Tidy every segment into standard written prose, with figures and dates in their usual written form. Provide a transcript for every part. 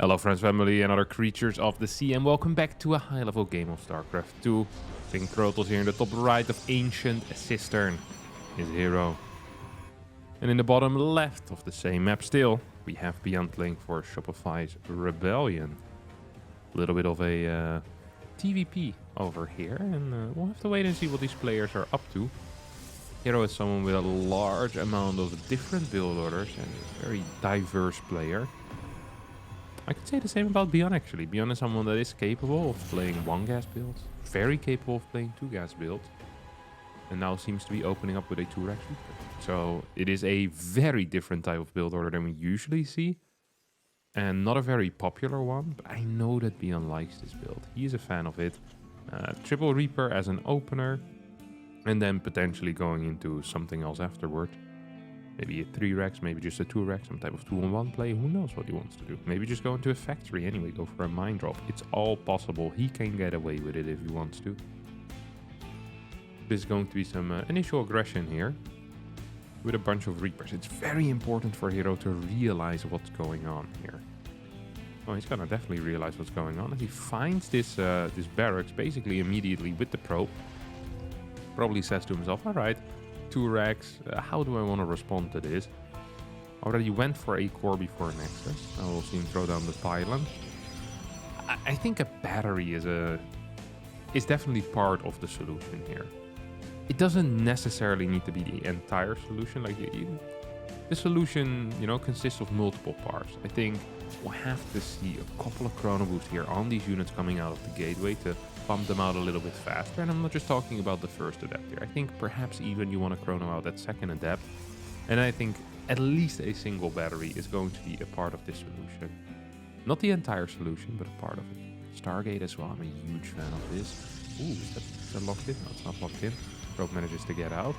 Hello friends, family and other creatures of the sea, and welcome back to a high-level game of StarCraft 2. Pink Turtles here in the top right of Ancient Cistern is herO. And in the bottom left of the same map still, we have ByuN playing for Shopify's Rebellion. A little bit of a TVP over here, and we'll have to wait and see what these players are up to. herO is someone with a large amount of different build orders and a very diverse player. I could say the same about ByuN actually. ByuN is someone that is capable of playing one gas build, very capable of playing two gas builds, and now seems to be opening up with a 2-rack Reaper. So it is a very different type of build order than we usually see, and not a very popular one, but I know that ByuN likes this build. He is a fan of it. Triple Reaper as an opener, and then potentially going into something else afterward. Maybe a 3-rack, maybe just a 2-rack, some type of 2-on-1 play. Who knows what he wants to do? Maybe just go into a factory anyway, go for a mine drop. It's all possible. He can get away with it if he wants to. There's going to be some initial aggression here with a bunch of Reapers. It's very important for herO to realize what's going on here. Oh, he's gonna definitely realize what's going on. As he finds this this barracks basically immediately with the probe. Probably says to himself, all right, 2 racks, how do I want to respond to this? Already went for a core before Nexus. I will see him throw down the pylon. I think a battery is definitely part of the solution here. It doesn't necessarily need to be the entire solution. Like the solution, you know, consists of multiple parts. I think we'll have to see a couple of chrono boosts here on these units coming out of the gateway to pump them out a little bit faster. And I'm not just talking about the first adept here. I think perhaps even you want to chrono out that second adept. And I think at least a single battery is going to be a part of this solution. Not the entire solution, but a part of it. Stargate as well. I'm a huge fan of this. Ooh, is that locked in? No, it's not locked in. Probe manages to get out.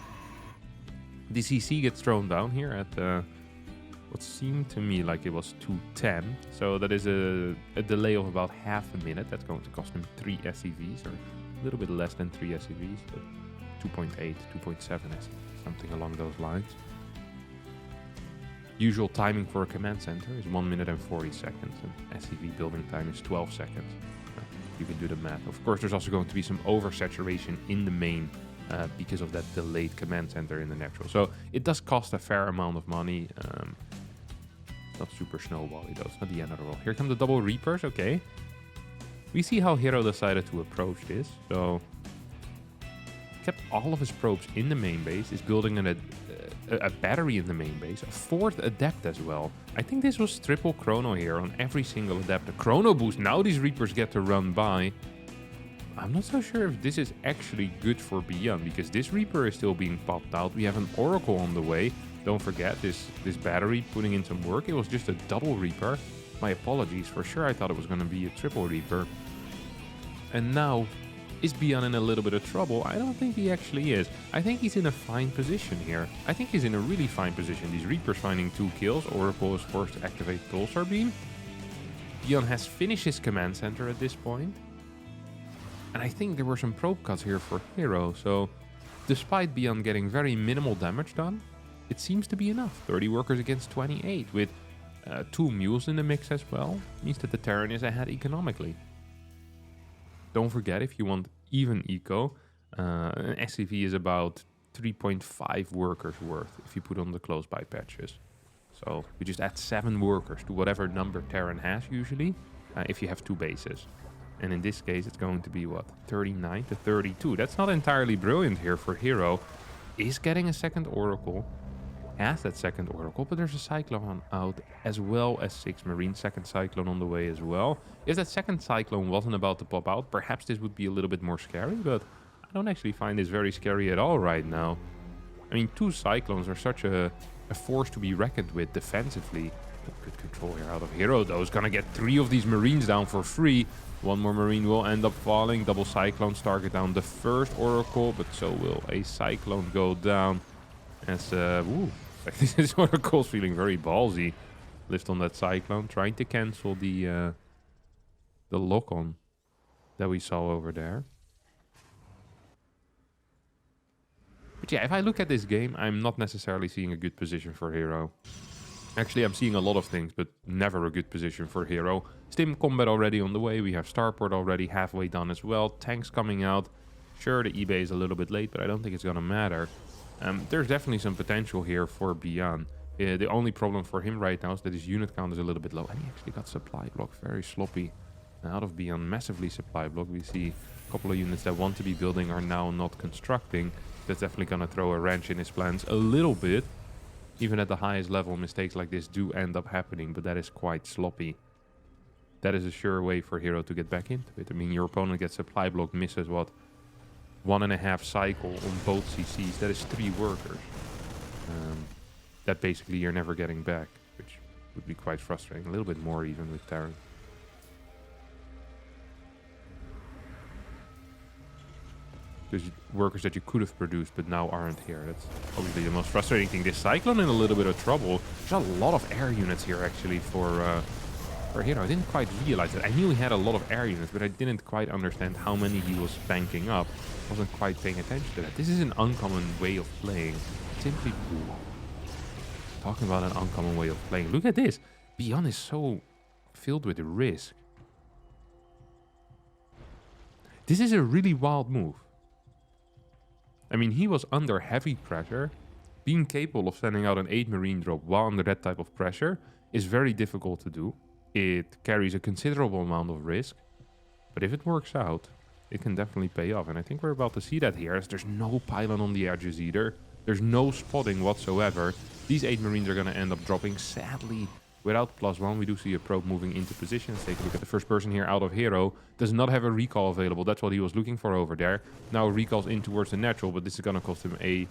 The CC gets thrown down here at what seemed to me like it was 210. So that is a delay of about half a minute. That's going to cost him 3 SCVs, or a little bit less than 3 SCVs, but 2.8, 2.7 SCVs, something along those lines. Usual timing for a command center is 1 minute and 40 seconds, and SCV building time is 12 seconds. You can do the math. Of course, there's also going to be some oversaturation in the main because of that delayed command center in the natural. So it does cost a fair amount of money. Not super snowbally though, it's not the end of the world. Here come the double Reapers, okay. We see how herO decided to approach this. So, kept all of his probes in the main base, is building a battery in the main base, a 4th adept as well. I think this was triple chrono here on every single adept. A chrono boost, now these Reapers get to run by. I'm not so sure if this is actually good for ByuN, because this Reaper is still being popped out. We have an Oracle on the way. Don't forget this battery putting in some work. It was just a double Reaper. My apologies, for sure I thought it was going to be a triple Reaper. And now, is ByuN in a little bit of trouble? I don't think he actually is. I think he's in a fine position here. I think he's in a really fine position. These Reapers finding 2 kills. Oracle is forced to activate Pulsar Beam. ByuN has finished his command center at this point. And I think there were some probe cuts here for herO. So, despite ByuN getting very minimal damage done, it seems to be enough. 30 workers against 28 with 2 mules in the mix as well. Means that the Terran is ahead economically. Don't forget, if you want even eco, an SCV is about 3.5 workers worth if you put on the close by patches. So we just add 7 workers to whatever number Terran has usually, if you have 2 bases. And in this case, it's going to be what, 39 to 32. That's not entirely brilliant here for herO. Is getting a second Oracle. Has that second Oracle, but there's a Cyclone out as well as 6 Marines. Second Cyclone on the way as well. If that second Cyclone wasn't about to pop out, perhaps this would be a little bit more scary, but I don't actually find this very scary at all right now. I mean, 2 Cyclones are such a force to be reckoned with defensively. Good control here out of herO though. Is gonna get 3 of these Marines down for free. 1 more Marine will end up falling. Double Cyclones target down the first Oracle, but so will a Cyclone go down. As, this Oracle's feeling very ballsy. Lift on that Cyclone, trying to cancel the lock-on that we saw over there. But yeah, if I look at this game, I'm not necessarily seeing a good position for herO. Actually, I'm seeing a lot of things, but never a good position for herO. Stim combat already on the way. We have starport already halfway done as well. Tanks coming out. Sure, the eBay is a little bit late, but I don't think it's going to matter. There's definitely some potential here for ByuN. The only problem for him right now is that his unit count is a little bit low. And he actually got supply block. Very sloppy. Out of ByuN, massively supply block. We see a couple of units that want to be building are now not constructing. That's definitely going to throw a wrench in his plans a little bit. Even at the highest level, mistakes like this do end up happening, but that is quite sloppy. That is a sure way for herO to get back into it. I mean, your opponent gets supply block, misses what? 1.5 cycle on both CCs. That is 3 workers. That basically you're never getting back, which would be quite frustrating. A little bit more even with Terran. There's workers that you could have produced but now aren't here. That's obviously the most frustrating thing. This Cyclone in a little bit of trouble. There's a lot of air units here actually for herO. I didn't quite realize that. I knew he had a lot of air units, but I didn't quite understand how many he was banking up. Wasn't quite paying attention to that. This is an uncommon way of playing. Simply cool. Talking about an uncommon way of playing. Look at this. ByuN is so filled with risk. This is a really wild move. I mean, he was under heavy pressure. Being capable of sending out an 8 marine drop while under that type of pressure is very difficult to do. It carries a considerable amount of risk. But if it works out, it can definitely pay off. And I think we're about to see that here, as there's no pylon on the edges either. There's no spotting whatsoever. These 8 marines are going to end up dropping, sadly. Without +1, we do see a probe moving into position. Let's take a look at the first person here out of herO. Does not have a recall available. That's what he was looking for over there. Now recalls in towards the natural, but this is going to cost him a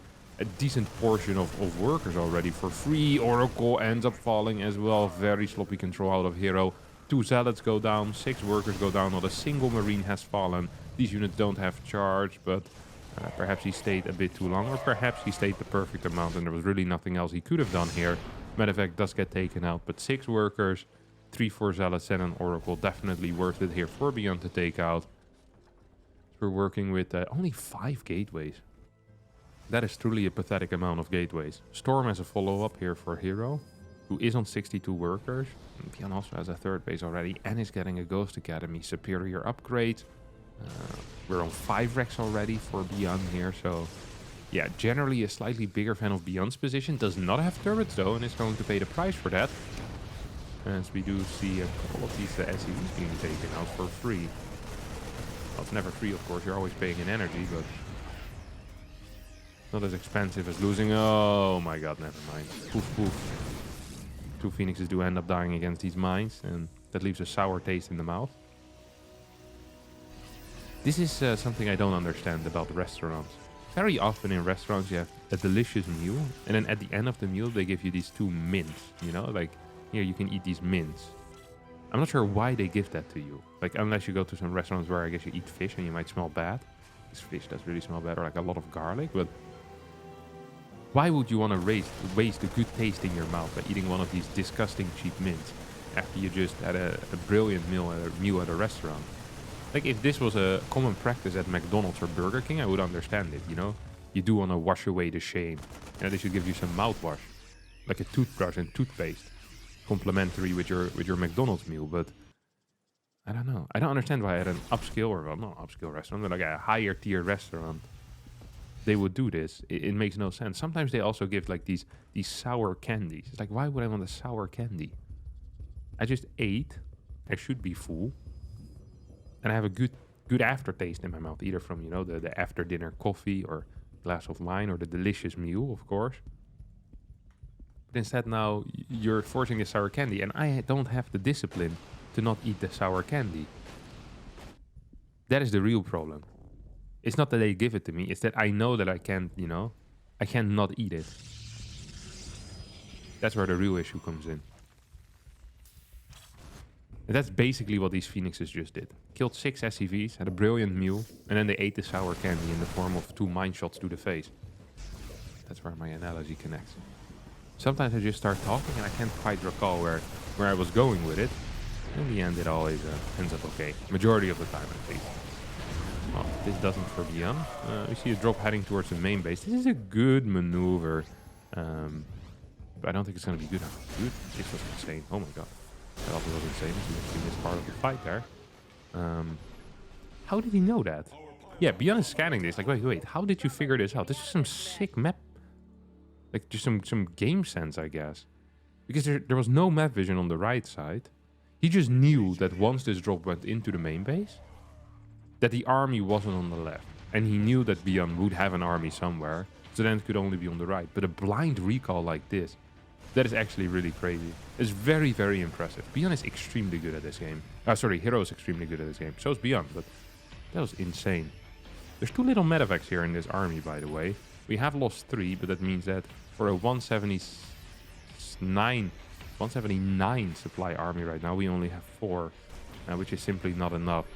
decent portion of workers already for free. Oracle ends up falling as well. Very sloppy control out of herO. 2 zealots go down, 6 workers go down. Not a single marine has fallen. These units don't have charge, but perhaps he stayed a bit too long, or perhaps he stayed the perfect amount and there was really nothing else he could have done here. Matter of fact, does get taken out, but 6 workers, 3-4 zealots and an oracle. Definitely worth it here for ByuN to take out. We're working with only 5 gateways. That is truly a pathetic amount of gateways. Storm has a follow-up here for herO, who is on 62 workers. ByuN also has a 3rd base already and is getting a Ghost Academy superior upgrade. We're on 5 wrecks already for ByuN here, so yeah, generally a slightly bigger fan of ByuN's position. Does not have turrets though, and is going to pay the price for that. As we do see a couple of these SCVs being taken out for free. Well, it's never free, of course. You're always paying in energy, but not as expensive as losing. Oh my god, never mind. Poof, poof. 2 phoenixes do end up dying against these mines, and that leaves a sour taste in the mouth. This is something I don't understand about restaurants. Very often in restaurants you have a delicious meal, and then at the end of the meal they give you these 2 mints, you know? Like, here you can eat these mints. I'm not sure why they give that to you. Like, unless you go to some restaurants where I guess you eat fish and you might smell bad. This fish does really smell bad, or like a lot of garlic, but why would you want to waste a good taste in your mouth by eating one of these disgusting cheap mints after you just had a brilliant meal at a restaurant? Like, if this was a common practice at McDonald's or Burger King, I would understand it, you know? You do want to wash away the shame. And they should give you some mouthwash. Like a toothbrush and toothpaste. Complementary with your McDonald's meal, but I don't know. I don't understand why at an upscale, or well, not upscale restaurant, but like a higher tier restaurant, they would do this. It makes no sense. Sometimes they also give like these sour candies. It's like, why would I want a sour candy? I just ate. I should be full. And I have a good aftertaste in my mouth, either from, you know, the after dinner coffee or glass of wine or the delicious meal, of course. But instead now you're forcing the sour candy, and I don't have the discipline to not eat the sour candy. That is the real problem. It's not that they give it to me, it's that I know that I can't, you know, I can't not eat it. That's where the real issue comes in. And that's basically what these phoenixes just did. Killed 6 SCVs, had a brilliant meal, and then they ate the sour candy in the form of 2 mine shots to the face. That's where my analogy connects. Sometimes I just start talking and I can't quite recall where I was going with it. In the end, it always ends up okay. Majority of the time, at least. Well, this doesn't for ByuN. We see a drop heading towards the main base. This is a good maneuver But I don't think it's going to be good enough. Dude, this was insane. Oh my god. That also was insane. He missed part of the fight there. How did he know that? Yeah, ByuN is scanning this. Like, wait. How did you figure this out? This is some sick map. Like, just some game sense, I guess. Because there was no map vision on the right side. He just knew that once this drop went into the main base, that the army wasn't on the left. And he knew that ByuN would have an army somewhere. So then it could only be on the right. But a blind recall like this, that is actually really crazy. It's very, very impressive. ByuN is extremely good at this game. Sorry, herO is extremely good at this game. So is ByuN, but that was insane. There's 2 little medevacs here in this army, by the way. We have lost 3, but that means that for a 179 supply army right now, we only have 4, which is simply not enough.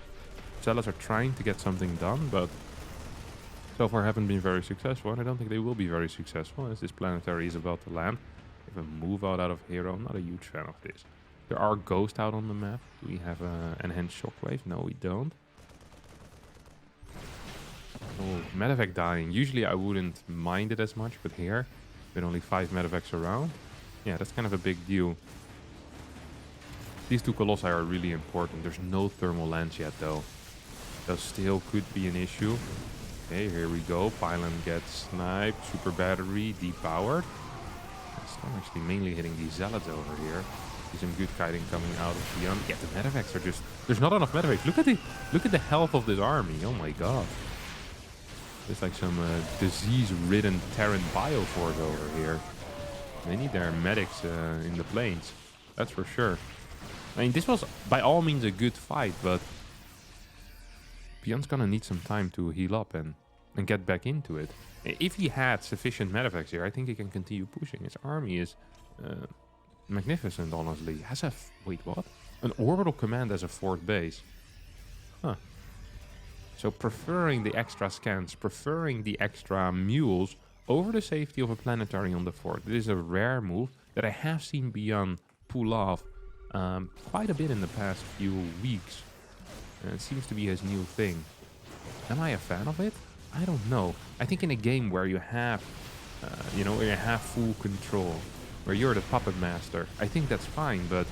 Zealots are trying to get something done, but so far haven't been very successful, and I don't think they will be very successful as this planetary is about to land. We have a move out of herO. I'm not a huge fan of this. There are ghosts out on the map. Do we have an enhanced shockwave? No, we don't. Oh, medevac dying. Usually I wouldn't mind it as much, but here, with only 5 medevacs around, yeah, that's kind of a big deal. These 2 colossi are really important. There's no thermal lens yet, though. That still could be an issue. Okay, here we go. Pylon gets sniped. Super battery depowered. I'm actually mainly hitting these zealots over here. See some good kiting coming out of ByuN. Yeah, the medevacs are just... There's not enough medevacs. Look at the health of this army. Oh my god. It's like some disease-ridden Terran bioforce over here. They need their medics in the plains. That's for sure. I mean, this was by all means a good fight, but ByuN's gonna need some time to heal up and get back into it. If he had sufficient medevacs here, I think he can continue pushing. His army is magnificent, honestly. Has a... Wait, what? An orbital command as a 4th base. Huh. So preferring the extra scans, preferring the extra mules over the safety of a planetary on the 4th. This is a rare move that I have seen ByuN pull off quite a bit in the past few weeks. And it seems to be his new thing. Am I a fan of it? I don't know. I think in a game where you have, where you have full control, where you're the puppet master, I think that's fine, but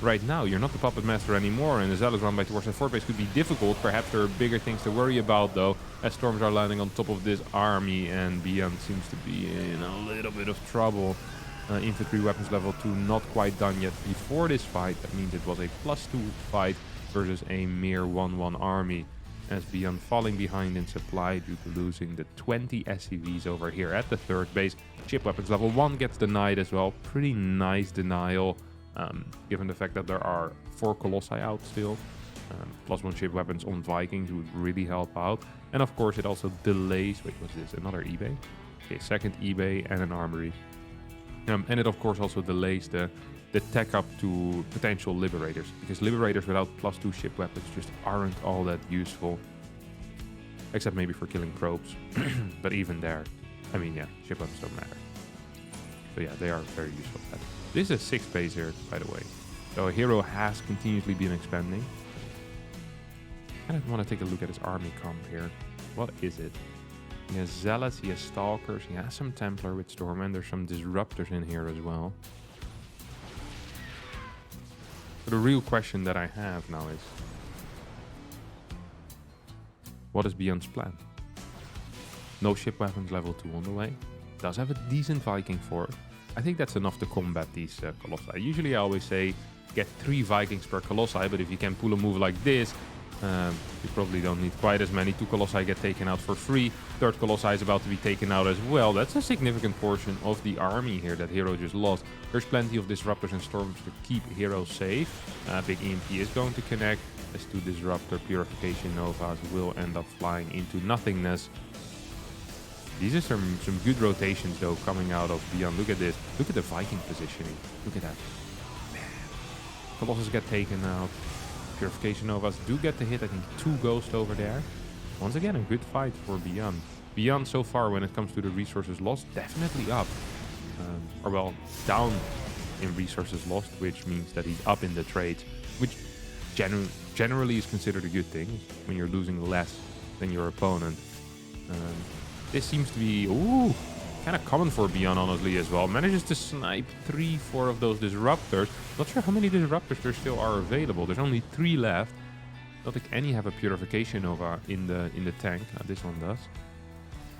right now you're not the puppet master anymore, and the zealots run by towards the 4th base could be difficult. Perhaps there are bigger things to worry about, though, as storms are landing on top of this army, and ByuN seems to be in a little bit of trouble. Infantry weapons level 2 not quite done yet before this fight. That means it was a +2 fight versus a mere 1-1 army, as ByuN falling behind in supply due to losing the 20 SCVs over here at the 3rd base. Ship weapons level 1 gets denied as well. Pretty nice denial, given the fact that there are 4 colossi out still. +1 ship weapons on Vikings would really help out. And of course it also delays... Wait, what's this? Another eBay? Okay, 2nd eBay and an armory. And it of course also delays the tech up to potential liberators, because liberators without +2 ship weapons just aren't all that useful, except maybe for killing probes. But even there, I mean, yeah, ship weapons don't matter. So yeah, they are very useful. This is a 6th base here, by the way. So herO has continuously been expanding. I want to take a look at his army comp here. What is it? He has zealots, he has stalkers, he has some Templar with Storm, and there's some disruptors in here as well. So the real question that I have now is, what is ByuN's plan? No ship weapons level 2 on the way. Does have a decent Viking force. I think that's enough to combat these colossi. Usually I always say get 3 Vikings per colossi, but if you can pull a move like this, you probably don't need quite as many. 2 colossi get taken out for free. 3rd colossi is about to be taken out as well. That's a significant portion of the army here that herO just lost. There's plenty of disruptors and storms to keep herO safe. Big EMP is going to connect as 2 disruptor purification novas will end up flying into nothingness. These are some good rotations though coming out of ByuN. Look at this. Look at the Viking positioning. Look at that. Man. Colossus get taken out. Purification Novas do get the hit. I think 2 ghosts over there. Once again, a good fight for ByuN. ByuN so far, when it comes to the resources lost, definitely up. Or well, down in resources lost, which means that he's up in the trades, which generally is considered a good thing when you're losing less than your opponent. This seems to be... Ooh! kind of common for ByuN, honestly, as well. Manages to snipe 3-4 of those disruptors. Not sure how many disruptors there still are available. There's only 3 left. Don't think any have a Purification Nova in the tank. This one does.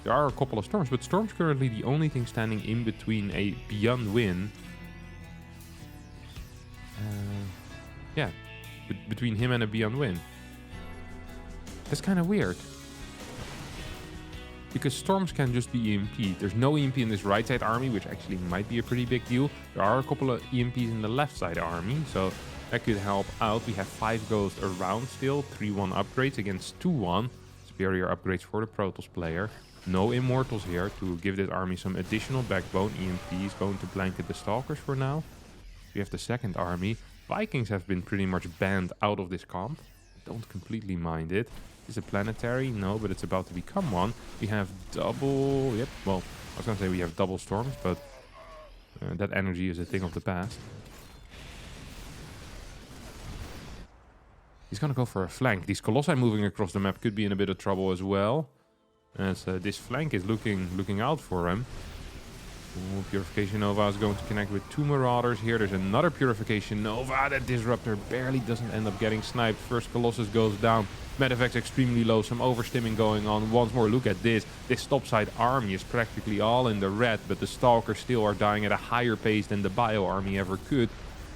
There are a couple of Storms, but Storm's currently the only thing standing in between a ByuN win. Yeah, between him and a ByuN win. That's kind of weird. Because Storms can just be EMP. There's no EMP in this right side army, which actually might be a pretty big deal. There are a couple of EMPs in the left side army, so that could help out. We have 5 ghosts around still, 3-1 upgrades against 2-1. Superior upgrades for the Protoss player. No Immortals here to give this army some additional backbone. EMP is going to blanket the Stalkers for now. We have the second army. Vikings have been pretty much banned out of this comp. Don't completely mind it. Is it planetary? No, but it's about to become one. We have double... Yep, well, I was going to say we have double Storms, but that energy is a thing of the past. He's going to go for a flank. These Colossi moving across the map could be in a bit of trouble as well. As this flank is looking out for him. Ooh, Purification Nova is going to connect with 2 Marauders here. There's another Purification Nova. That Disruptor barely doesn't end up getting sniped. First Colossus goes down. Medevac's extremely low. Some overstimming going on. Once more, look at this. This topside army is practically all in the red, but the Stalkers still are dying at a higher pace than the Bio army ever could.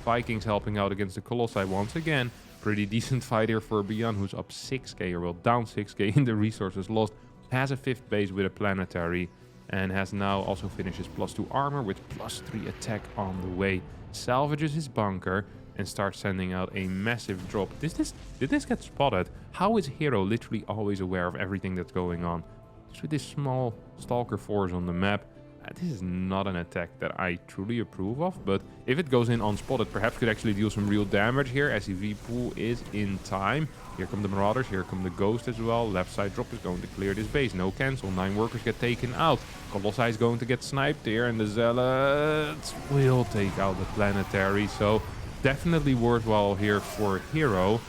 Vikings helping out against the Colossi once again. Pretty decent fight here for ByuN, who's up 6k, or well, down 6k in the resources lost. Has a 5th base with a planetary. And has now also finished his +2 armor with +3 attack on the way. Salvages his bunker and starts sending out a massive drop. Did this get spotted? How is herO literally always aware of everything that's going on? Just with this small Stalker force on the map. This is not an attack that I truly approve of, but if it goes in unspotted, perhaps could actually deal some real damage here. SCV pool is in time. Here come the Marauders, here come the Ghost as well. Left side drop is going to clear this base. No cancel, 9 workers get taken out. Colossi is going to get sniped here, and the Zealots will take out the planetary. So definitely worthwhile here for herO.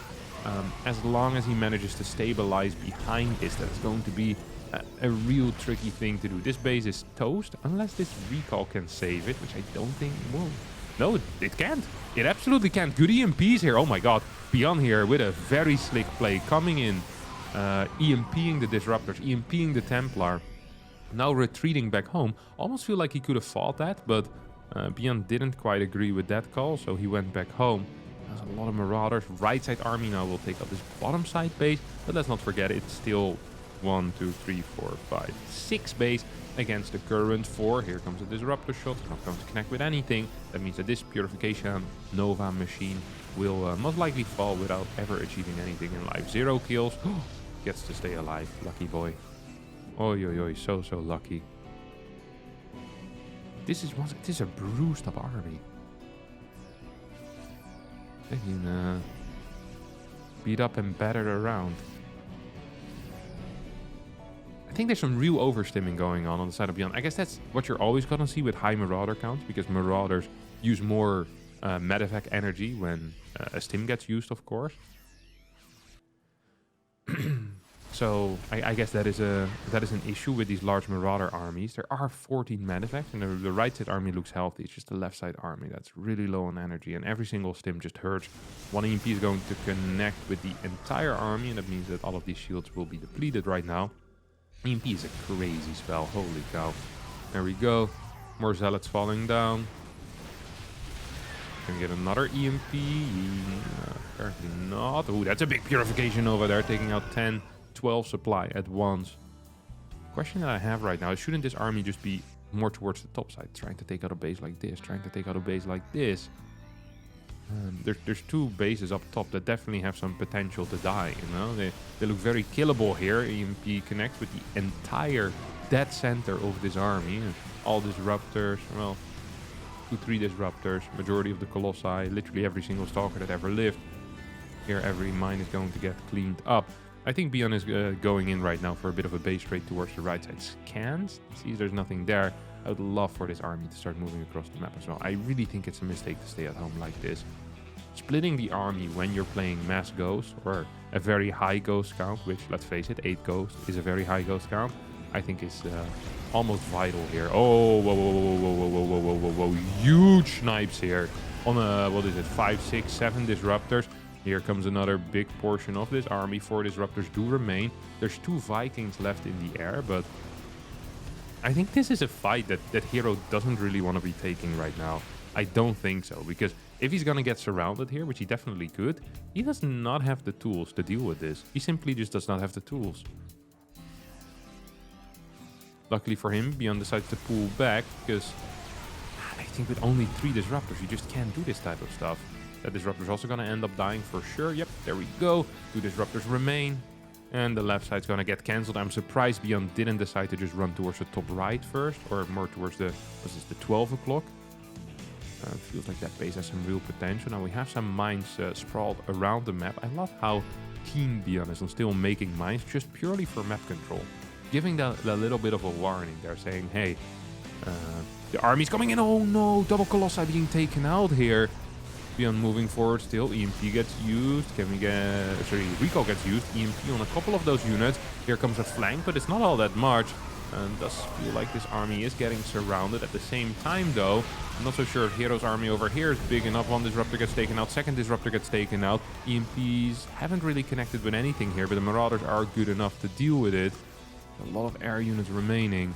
As long as he manages to stabilize behind this, that is going to be a real tricky thing to do. This base is toast unless this recall can save it, which I don't think will. No, it can't. It absolutely can't. Good EMPs here. Oh my god. ByuN here with a very slick play coming in, EMPing the Disruptors, EMPing the Templar. Now retreating back home. Almost feel like he could have fought that, but ByuN didn't quite agree with that call, so he went back home. There's a lot of Marauders. Right side army now will take up this bottom side base, but let's not forget it's still 1, 2, 3, 4, 5, 6 base against the current 4. Here comes a Disruptor shot. Not going to connect with anything. That means that this Purification Nova machine will most likely fall without ever achieving anything in life. 0 kills. Gets to stay alive. Lucky boy. Oi, oi, oi. So lucky. This is a bruised up army. They can beat up and battered around. I think there's some real overstimming going on the side of ByuN. I guess that's what you're always going to see with high Marauder counts, because Marauders use more medevac energy when a stim gets used, of course. So I guess that is an issue with these large Marauder armies. There are 14 medevacs, and the right side army looks healthy. It's just the left side army that's really low on energy, and every single stim just hurts. One EMP is going to connect with the entire army, and that means that all of these shields will be depleted right now. EMP is a crazy spell, holy cow. There we go. More Zealots falling down. Can we get another EMP? Apparently not. Oh, that's a big Purification over there, taking out 10, 12 supply at once. Question that I have right now is, shouldn't this army just be more towards the top side? Trying to take out a base like this, trying to take out a base like this. There's 2 bases up top that definitely have some potential to die, you know? They look very killable here. EMP connects with the entire dead center of this army. All Disruptors, well, 2-3 Disruptors, majority of the Colossi, literally every single Stalker that ever lived. Here every mine is going to get cleaned up. I think ByuN is going in right now for a bit of a base trade towards the right side. Scans, sees there's nothing there. I would love for this army to start moving across the map as well. I really think it's a mistake to stay at home like this. Splitting the army when you're playing mass ghosts or a very high ghost count, which, let's face it, 8 ghosts is a very high ghost count. I think is almost vital here. Oh, whoa, whoa, whoa, whoa, whoa, whoa, whoa, whoa, whoa, whoa. Huge snipes here on what is it, 5, 6, 7 disruptors. Here comes another big portion of this army. 4 disruptors do remain. There's 2 Vikings left in the air, but I think this is a fight that herO doesn't really want to be taking right now. I don't think so, because if he's going to get surrounded here, which he definitely could, he does not have the tools to deal with this. He simply just does not have the tools. Luckily for him, ByuN decides to pull back, because I think with only 3 disruptors, you just can't do this type of stuff. That disruptor's also going to end up dying for sure. Yep, there we go. 2 disruptors remain. And the left side's going to get cancelled. I'm surprised ByuN didn't decide to just run towards the top right first, or more towards the 12 o'clock. Feels like that base has some real potential. Now we have some mines sprawled around the map. I love how keen ByuN is on still making mines just purely for map control. Giving that a little bit of a warning. They're saying, hey, the army's coming in. Oh no, double Colossi being taken out here. ByuN moving forward still. EMP gets used. Recall gets used. EMP on a couple of those units. Here comes a flank, but it's not all that much. And does feel like this army is getting surrounded. At the same time, though, I'm not so sure if herO's army over here is big enough. 1 disruptor gets taken out. 2nd disruptor gets taken out. EMPs haven't really connected with anything here, but the Marauders are good enough to deal with it. A lot of air units remaining.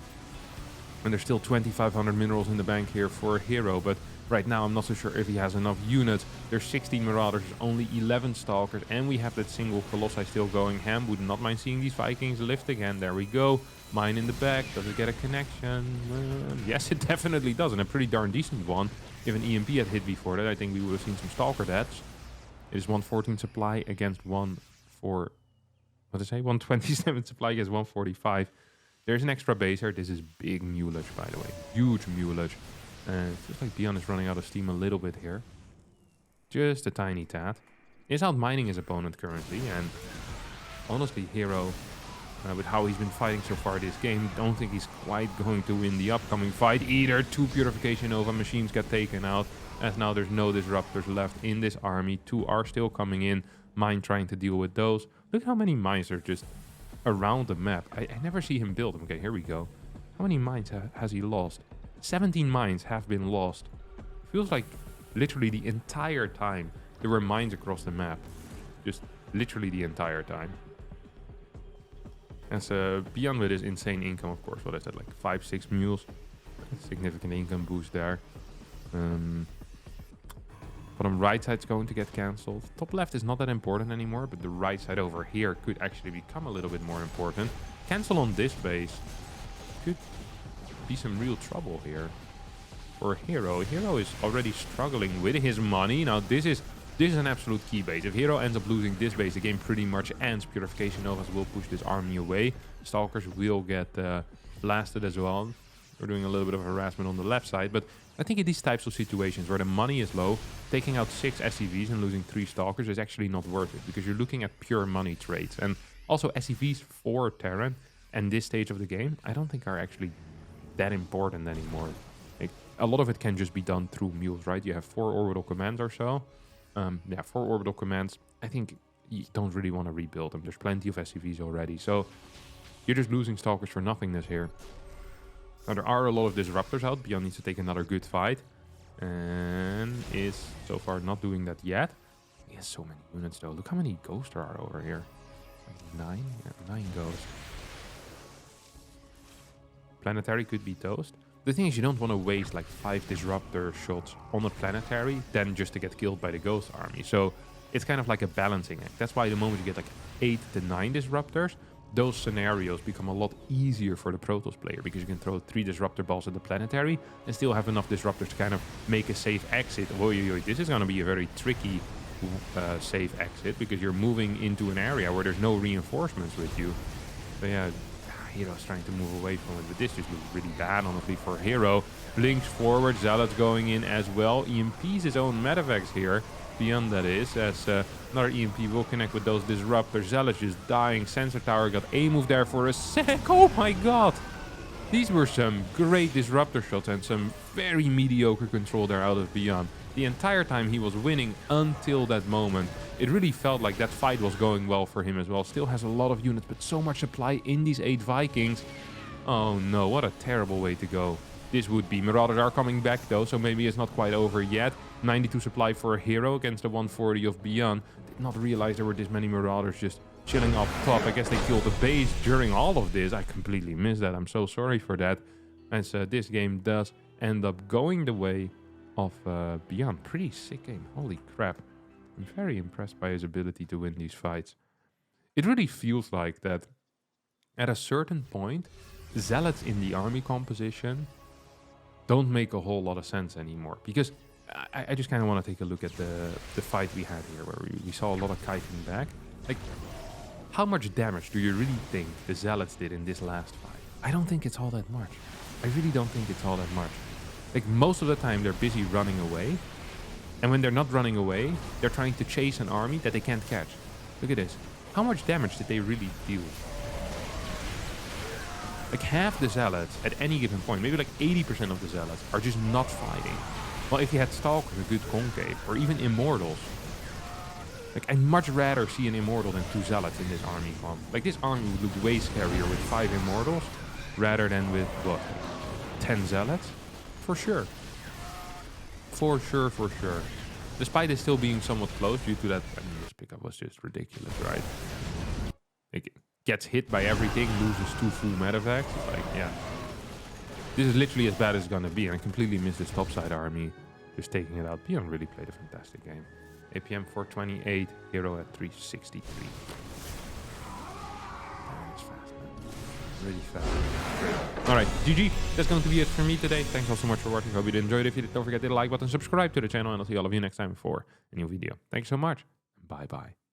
And there's still 2,500 minerals in the bank here for herO, but right now I'm not so sure if he has enough units. There's 16 Marauders, only 11 Stalkers, and we have that single Colossi still going ham. Would not mind seeing these Vikings lift again. There we go. Mine in the back. Does it get a connection? Yes, it definitely does, and a pretty darn decent one. If an EMP had hit before that, I think we would have seen some Stalker deaths. It is 114 supply against 127 supply against 145. There's an extra base here. This is big mulage, by the way. Huge mulage. It feels like ByuN is running out of steam a little bit here. Just a tiny tad. Is out mining his opponent currently, and honestly, herO, with how he's been fighting so far this game, don't think he's quite going to win the upcoming fight either. 2 Purification Nova machines get taken out, as now there's no disruptors left in this army. 2 are still coming in. Mine trying to deal with those. Look how many mines are just around the map. I never see him build them. Okay, here we go. How many mines has he lost? 17 mines have been lost. Feels like literally the entire time there were mines across the map. Just literally the entire time. As ByuN with his insane income, of course, what I said, like 5, 6 mules. Significant income boost there. Bottom right side's going to get cancelled. Top left is not that important anymore, but the right side over here could actually become a little bit more important. Cancel on this base. Could be some real trouble here for herO. herO is already struggling with his money. Now this is an absolute key base. If herO ends up losing this base, the game pretty much ends. Purification Novas will push this army away. Stalkers will get blasted as well. We're doing a little bit of harassment on the left side, but I think in these types of situations where the money is low, taking out 6 SCVs and losing 3 Stalkers is actually not worth it, because you're looking at pure money trades. And also SCVs for Terran and this stage of the game, I don't think are actually that important anymore. Like, a lot of it can just be done through mules, right? You have 4 orbital commands or so. 4 orbital commands. I think you don't really want to rebuild them. There's plenty of SCVs already. So you're just losing Stalkers for nothingness here. Now there are a lot of disruptors out. ByuN needs to take another good fight. And is so far not doing that yet. He has so many units though. Look how many ghosts there are over here. Like 9? Yeah, 9 ghosts. Planetary could be toast. The thing is, you don't want to waste like 5 disruptor shots on a planetary then just to get killed by the ghost army. So it's kind of like a balancing act. That's why the moment you get like 8 to 9 disruptors, those scenarios become a lot easier for the Protoss player, because you can throw 3 disruptor balls at the planetary and still have enough disruptors to kind of make a safe exit. This is going to be a very tricky safe exit, because you're moving into an area where there's no reinforcements with you. But yeah, hero's trying to move away from it, but this just looks really bad, honestly, for herO. Blinks forward, Zealot's going in as well. EMPs his own medevacs here, ByuN that is, as another EMP will connect with those disruptors. Zealot's just dying. Sensor tower got a move there for a sec. Oh my god! These were some great disruptor shots and some very mediocre control there out of ByuN. The entire time he was winning until that moment. It really felt like that fight was going well for him as well. Still has a lot of units, but so much supply in these 8 Vikings. Oh no, what a terrible way to go. This would be. Marauders are coming back though, so maybe it's not quite over yet. 92 supply for a herO against the 140 of ByuN. Did not realize there were this many Marauders just chilling up top. I guess they killed the base during all of this. I completely missed that. I'm so sorry for that. As this game does end up going the way of ByuN. Pretty sick game. Holy crap. I'm very impressed by his ability to win these fights. It really feels like that at a certain point, zealots in the army composition don't make a whole lot of sense anymore. Because I just kind of want to take a look at the fight we had here, where we saw a lot of kiting back. Like, how much damage do you really think the zealots did in this last fight? I don't think it's all that much. I really don't think it's all that much. Like, most of the time they're busy running away. And when they're not running away, they're trying to chase an army that they can't catch. Look at this. How much damage did they really deal? Like, half the zealots at any given point, maybe like 80% of the zealots, are just not fighting. Well, if you had Stalkers, a good concave, or even Immortals. Like, I'd much rather see an Immortal than 2 zealots in this army comp. Like, this army would look way scarier with 5 Immortals, rather than with, what, 10 zealots? For sure. For sure, for sure. Despite it still being somewhat close due to that, I mean, this pickup was just ridiculous, right? Like, gets hit by everything, loses 2 full medevacts. It's like, yeah. This is literally as bad as it's gonna be, and I completely missed this topside army just taking it out. ByuN really played a fantastic game. APM 428, herO at 363. That's fast, man. Really fast. Alright, GG. That's going to be it for me today. Thanks all so much for watching. Hope you did enjoy it. If you did, don't forget to hit the like button, subscribe to the channel, and I'll see all of you next time for a new video. Thanks so much. Bye bye.